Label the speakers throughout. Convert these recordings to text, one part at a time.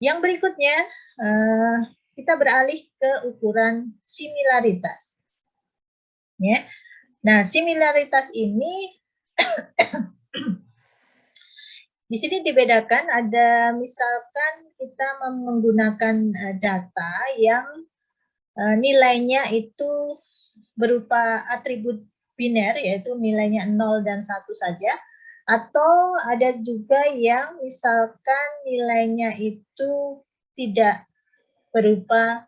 Speaker 1: Yang berikutnya, kita beralih ke ukuran similaritas. Ya. Nah, similaritas ini di sini dibedakan, ada misalkan kita menggunakan data yang nilainya itu berupa atribut biner, yaitu nilainya 0 dan 1 saja, atau ada juga yang misalkan nilainya itu tidak berupa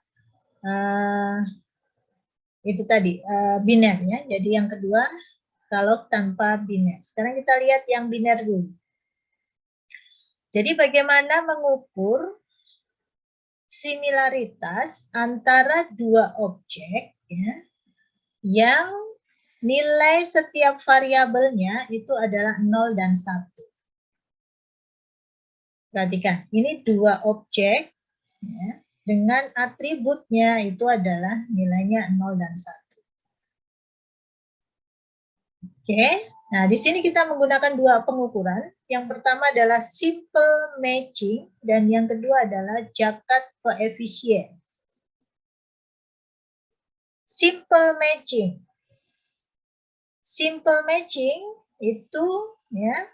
Speaker 1: itu tadi biner ya. Jadi yang kedua kalau tanpa biner. Sekarang kita lihat yang biner dulu. Jadi bagaimana mengukur similaritas antara dua objek ya, yang nilai setiap variabelnya itu adalah 0 dan 1. Perhatikan, ini dua objek ya, dengan atributnya itu adalah nilainya 0 dan 1. Oke, nah di sini kita menggunakan dua pengukuran. Yang pertama adalah simple matching dan yang kedua adalah Jaccard coefficient. Simple matching. Simple matching itu ya,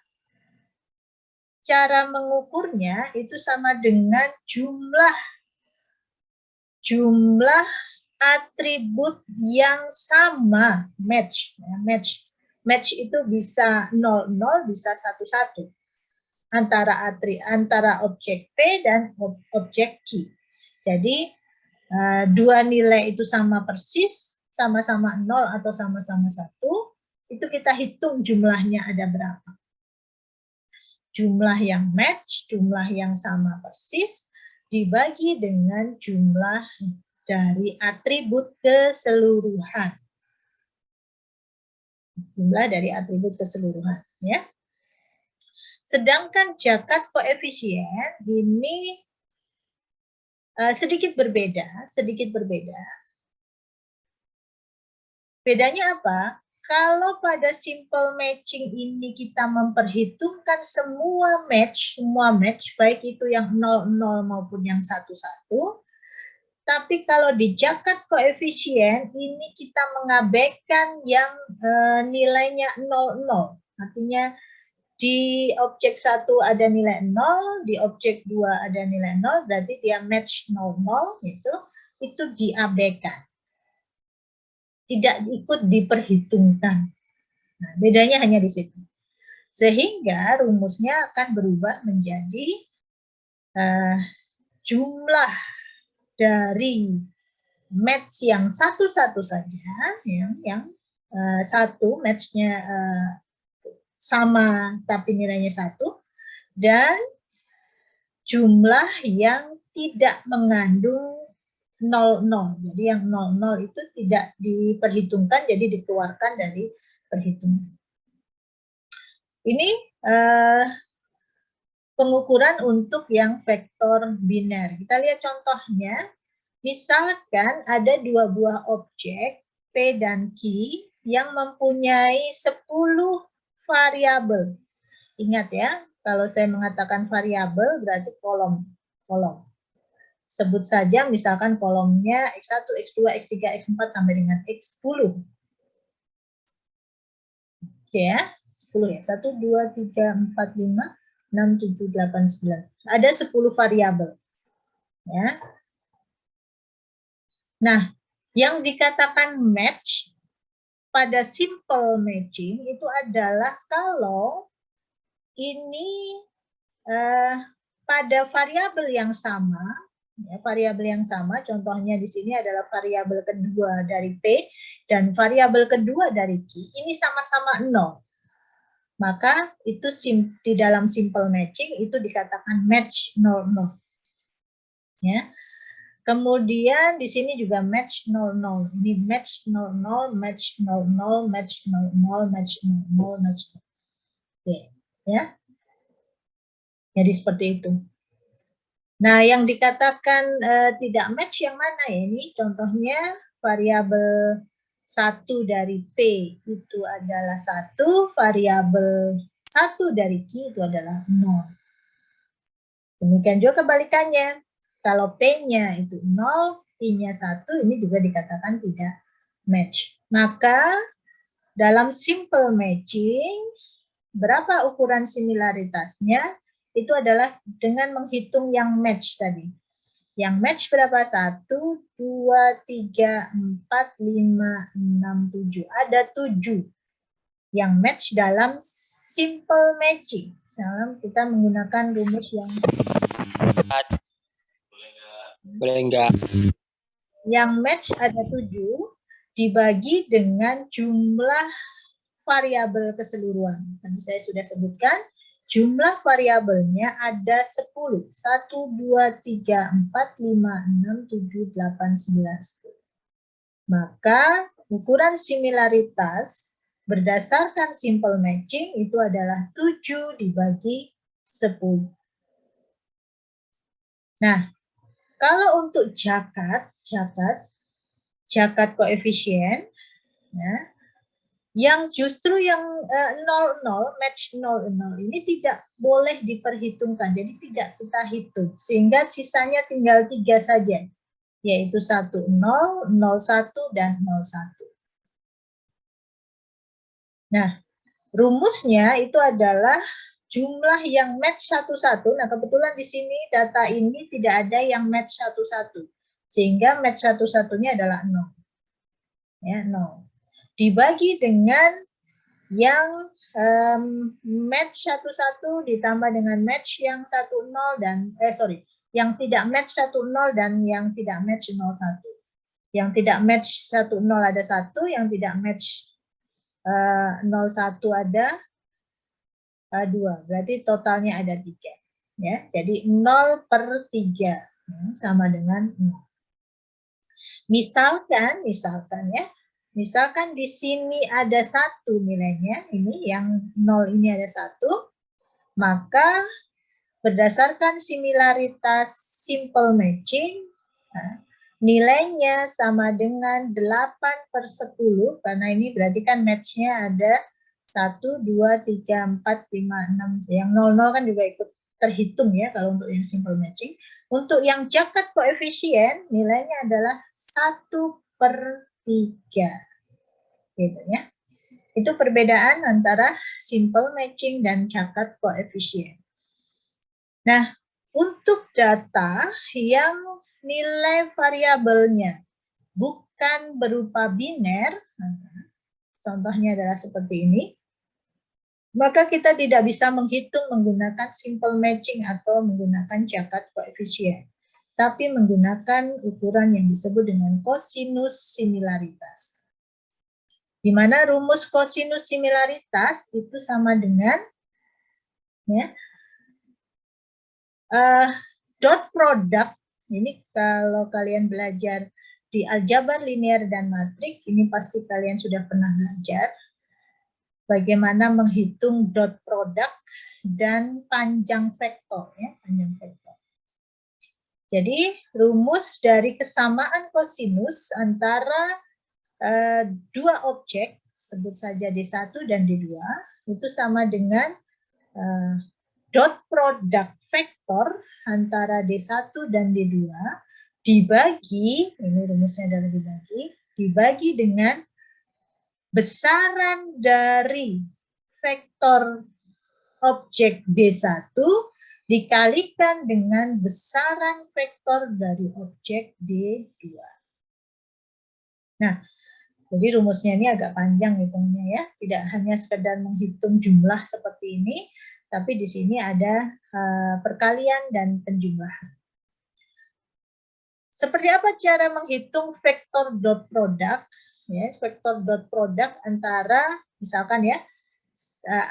Speaker 1: cara mengukurnya itu sama dengan jumlah atribut yang sama match. Ya, match itu bisa 00, bisa 11 antara objek P dan objek Q. Jadi dua nilai itu sama persis, sama-sama 0 atau sama-sama 1, itu kita hitung jumlahnya ada berapa. Jumlah yang match, jumlah yang sama persis, dibagi dengan jumlah dari atribut keseluruhan. Jumlah dari atribut keseluruhan. Ya. Sedangkan Jaccard coefficient ini sedikit berbeda. Bedanya apa? Kalau pada simple matching ini kita memperhitungkan semua match, baik itu yang 00 maupun yang 11, tapi kalau di Jaccard coefficient ini kita mengabaikan yang nilainya 00. Artinya di objek 1 ada nilai 0, di objek 2 ada nilai 0, berarti dia match 00 itu diabaikan. Tidak ikut diperhitungkan. Nah, bedanya hanya di situ. Sehingga rumusnya akan berubah menjadi jumlah dari match yang satu-satu saja, yang satu matchnya sama tapi nilainya 1, dan jumlah yang tidak mengandung 00. Jadi yang 00 itu tidak diperhitungkan, jadi dikeluarkan dari perhitungan. Ini pengukuran untuk yang vektor biner. Kita lihat contohnya. Misalkan ada dua buah objek P dan Q yang mempunyai 10 variabel. Ingat ya, kalau saya mengatakan variabel berarti kolom. Sebut saja misalkan kolomnya X1, X2, X3, X4 sampai dengan X10. Oke ya, 10 ya. 1, 2, 3, 4, 5, 6, 7, 8, 9. Ada 10 variabel. Ya. Nah, yang dikatakan match pada simple matching itu adalah kalau ini pada variabel yang sama, contohnya di sini adalah variabel kedua dari P dan variabel kedua dari Q, ini sama-sama 0. Maka itu di dalam simple matching itu dikatakan match 00. Ya. Kemudian di sini juga match 00. Ini match 00, match 00, match 00, match 00, match 00. Oke, ya. Jadi seperti itu. Nah, yang dikatakan tidak match yang mana ya? Ini contohnya variabel 1 dari P itu adalah 1, variabel 1 dari Q itu adalah 0. Demikian juga kebalikannya. Kalau P-nya itu 0, I-nya 1, ini juga dikatakan tidak match. Maka dalam simple matching, berapa ukuran similaritasnya? Itu adalah dengan menghitung yang match tadi. Yang match berapa? 1, 2, 3, 4, 5, 6, 7. Ada 7 yang match dalam simple matching. Misalnya kita menggunakan rumus yang
Speaker 2: Boleh enggak?
Speaker 1: Yang match ada 7 dibagi dengan jumlah variabel keseluruhan. Tadi saya sudah sebutkan, jumlah variabelnya ada 10. 1, 2, 3, 4, 5, 6, 7, 8, 9, 10. Maka ukuran similaritas berdasarkan simple matching itu adalah 7 dibagi 10. Nah, kalau untuk jakat koefisien, ya, yang justru yang 0, match 0, ini tidak boleh diperhitungkan, jadi tidak kita hitung, sehingga sisanya tinggal 3 saja, yaitu 1, 0, 01, dan 01. Nah, rumusnya itu adalah jumlah yang match 1-1. Nah, kebetulan di sini data ini tidak ada yang match 1-1, sehingga match 1-1-nya adalah 0. Ya, 0. Dibagi dengan yang match 1-1 ditambah dengan match yang 1-0 dan yang tidak match 1-0 dan yang tidak match 0-1. Yang tidak match 1-0 ada 1, yang tidak match 0-1 ada 2. Berarti totalnya ada 3. Ya, jadi 0/3 sama dengan 0. Misalkan ya, misalkan di sini ada 1 nilainya, ini yang 0 ini ada 1, maka berdasarkan similaritas simple matching, nilainya sama dengan 8/10, karena ini berarti kan match-nya ada 1, 2, 3, 4, 5, 6, yang 0-0 kan juga ikut terhitung ya kalau untuk yang simple matching. Untuk yang jakat koefisien, nilainya adalah 1/3. Gitu ya. Itu perbedaan antara simple matching dan jakat koefisien. Nah, untuk data yang nilai variabelnya bukan berupa biner, contohnya adalah seperti ini, maka kita tidak bisa menghitung menggunakan simple matching atau menggunakan jakat koefisien, tapi menggunakan ukuran yang disebut dengan kosinus similaritas. Di mana rumus kosinus similaritas itu sama dengan ya, dot product. Ini kalau kalian belajar di aljabar linear dan matrik, ini pasti kalian sudah pernah belajar bagaimana menghitung dot product dan panjang vektor, ya, panjang vektor. Jadi rumus dari kesamaan kosinus antara dua objek, sebut saja D1 dan D2, itu sama dengan dot product vektor antara D1 dan D2 dibagi, ini rumusnya adalah dibagi dengan besaran dari vektor objek D1 dikalikan dengan besaran vektor dari objek D2. Nah, jadi rumusnya ini agak panjang hitungnya ya, tidak hanya sekedar menghitung jumlah seperti ini, tapi di sini ada perkalian dan penjumlahan. Seperti apa cara menghitung vektor dot product? Ya, vektor dot product antara, misalkan ya,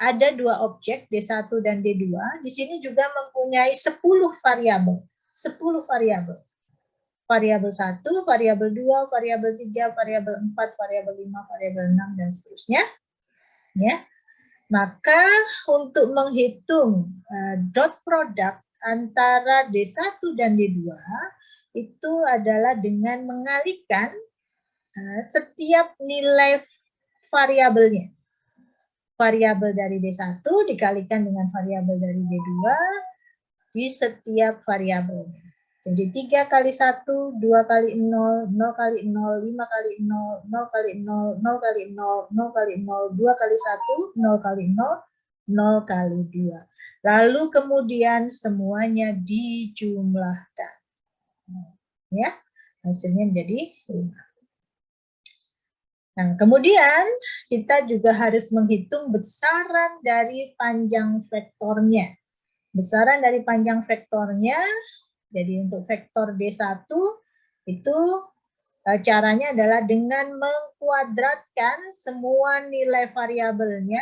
Speaker 1: ada dua objek D1 dan D2, di sini juga mempunyai 10 variabel. 10 variabel. Variabel 1, variabel 2, variabel 3, variabel 4, variabel 5, variabel 6, dan seterusnya. Ya. Maka untuk menghitung dot product antara D1 dan D2, itu adalah dengan mengalihkan setiap nilai variabelnya. Variabel dari D1 dikalikan dengan variabel dari D2, di setiap variabel. Jadi 3 kali 1, 2 kali 0, 0 kali 0, 5 kali 0, 0 kali 0, 0 kali 0, 0 kali 0, 2 kali 1, 0 kali 0, 0 kali 2. Lalu kemudian semuanya dijumlahkan. Ya, hasilnya menjadi 5. Nah, kemudian kita juga harus menghitung besaran dari panjang vektornya. Besaran dari panjang vektornya, jadi untuk vektor D1 itu caranya adalah dengan mengkuadratkan semua nilai variabelnya.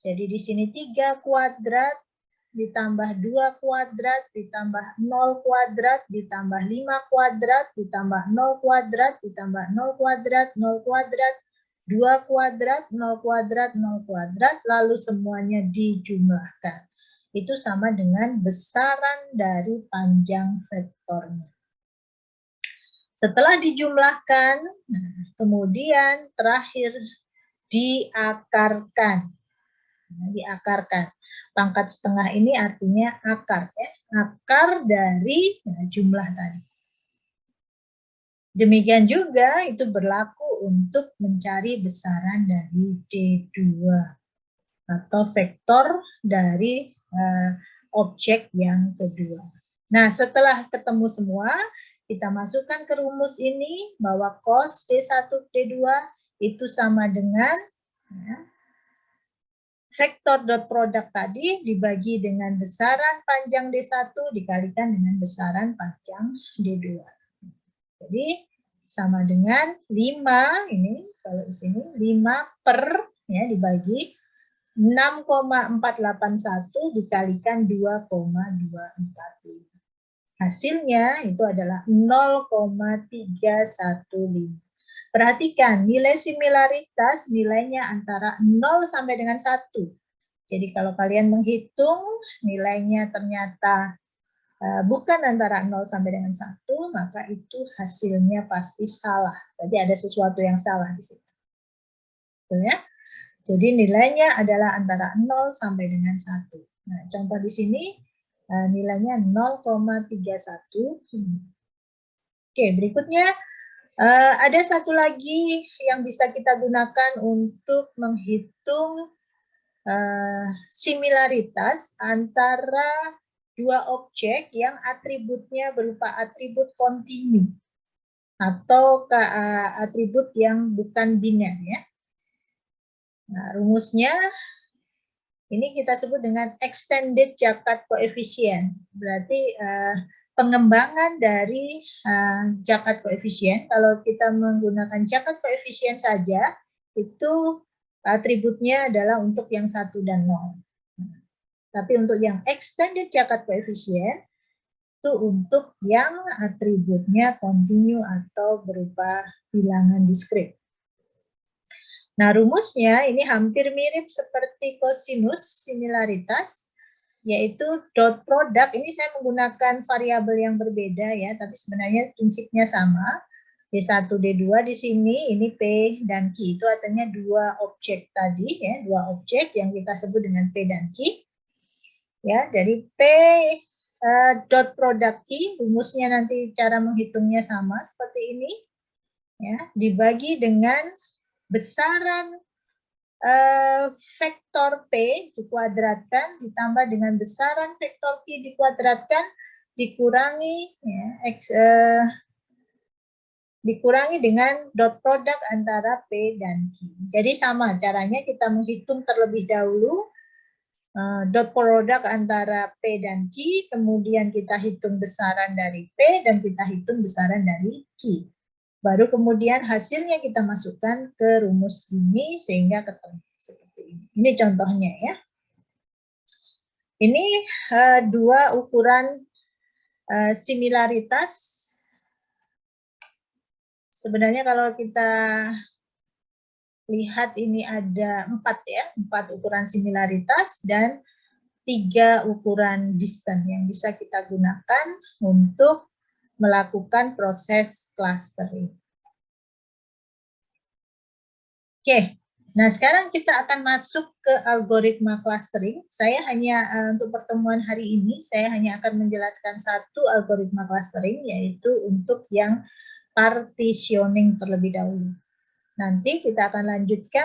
Speaker 1: Jadi di sini 3 kuadrat ditambah 2 kuadrat ditambah 0 kuadrat ditambah 5 kuadrat ditambah 0 kuadrat ditambah 0 kuadrat 0 kuadrat 2 kuadrat 0 kuadrat 0 kuadrat lalu semuanya dijumlahkan. Itu sama dengan besaran dari panjang vektornya. Setelah dijumlahkan, kemudian terakhir diakarkan. Diakarkan. Pangkat setengah ini artinya akar, ya. Akar dari jumlah tadi. Demikian juga itu berlaku untuk mencari besaran dari D2 atau vektor dari objek yang kedua. Nah, setelah ketemu semua, kita masukkan ke rumus ini bahwa cos D1 D2 itu sama dengan vektor dot produk tadi dibagi dengan besaran panjang D1 dikalikan dengan besaran panjang D2. Jadi sama dengan 5 ini kalau di sini 5 per ya dibagi 6,481 dikalikan 2,245. Hasilnya itu adalah 0,315. Perhatikan, nilai similaritas nilainya antara 0 sampai dengan 1. Jadi kalau kalian menghitung nilainya ternyata bukan antara 0 sampai dengan 1, maka itu hasilnya pasti salah. Jadi ada sesuatu yang salah di situ. Betul ya? Jadi nilainya adalah antara 0 sampai dengan 1. Nah, contoh di sini nilainya 0,31. Oke, berikutnya ada satu lagi yang bisa kita gunakan untuk menghitung similaritas antara dua objek yang atributnya berupa atribut kontinu atau atribut yang bukan biner ya. Nah, rumusnya ini kita sebut dengan extended Jaccard coefficient. Berarti pengembangan dari Jaccard coefficient. Kalau kita menggunakan Jaccard coefficient saja, itu atributnya adalah untuk yang 1 dan 0. Tapi untuk yang extended Jaccard coefficient, itu untuk yang atributnya kontinu atau berupa bilangan diskrit. Nah, rumusnya ini hampir mirip seperti kosinus similaritas, yaitu dot product. Ini saya menggunakan variabel yang berbeda ya, tapi sebenarnya prinsipnya sama. D1, D2 di sini, ini P dan Q. Itu artinya dua objek tadi, ya, dua objek yang kita sebut dengan P dan Q. Ya, dari P dot product Q, rumusnya nanti cara menghitungnya sama seperti ini. Ya, dibagi dengan besaran vektor P dikuadratkan ditambah dengan besaran vektor Q dikuadratkan dikurangi ya, dikurangi dengan dot product antara P dan Q. Jadi sama caranya kita menghitung terlebih dahulu dot product antara P dan Q, kemudian kita hitung besaran dari P dan kita hitung besaran dari Q. Baru kemudian hasilnya kita masukkan ke rumus ini sehingga ketemu seperti ini. Ini contohnya ya. Ini dua ukuran similaritas. Sebenarnya kalau kita lihat ini ada 4 ya, 4 ukuran similaritas dan 3 ukuran distance yang bisa kita gunakan untuk melakukan proses clustering. Oke, Nah, sekarang kita akan masuk ke algoritma clustering. Saya hanya untuk pertemuan hari ini, saya hanya akan menjelaskan satu algoritma clustering, yaitu untuk yang partitioning terlebih dahulu. Nanti kita akan lanjutkan